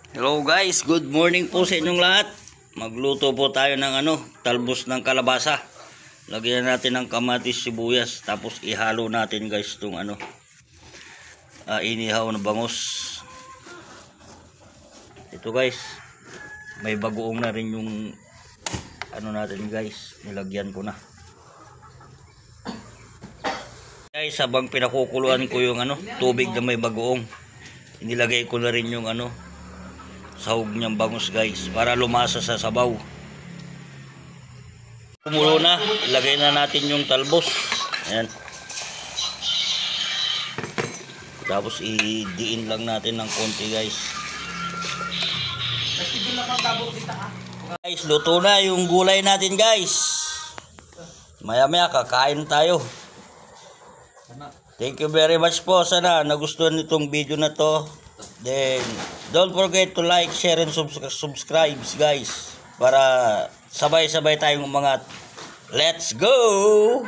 Hello guys, good morning po sa inyong lahat. Magluto po tayo ng talbos ng kalabasa. Lagyan natin ng kamatis, sibuyas, tapos ihalo natin guys itong inihaw na bangus. Ito guys, may bagoong na rin yung natin guys, nilagyan ko na. Guys, habang pinakukuluan ko yung tubig na may bagoong, inilagay ko na rin yung sahog niyang bangus guys para lumasa sa sabaw. Kumulo na, ilagay na natin yung talbos. Ayan. Tapos idiin lang natin ng konti guys. Guys, luto na yung gulay natin guys. Maya maya kakain tayo. Thank you very much po. Sana nagustuhan nitong video na to. Then don't forget to like, share, and subscribe guys, para sabay-sabay tayong umangat. Let's go!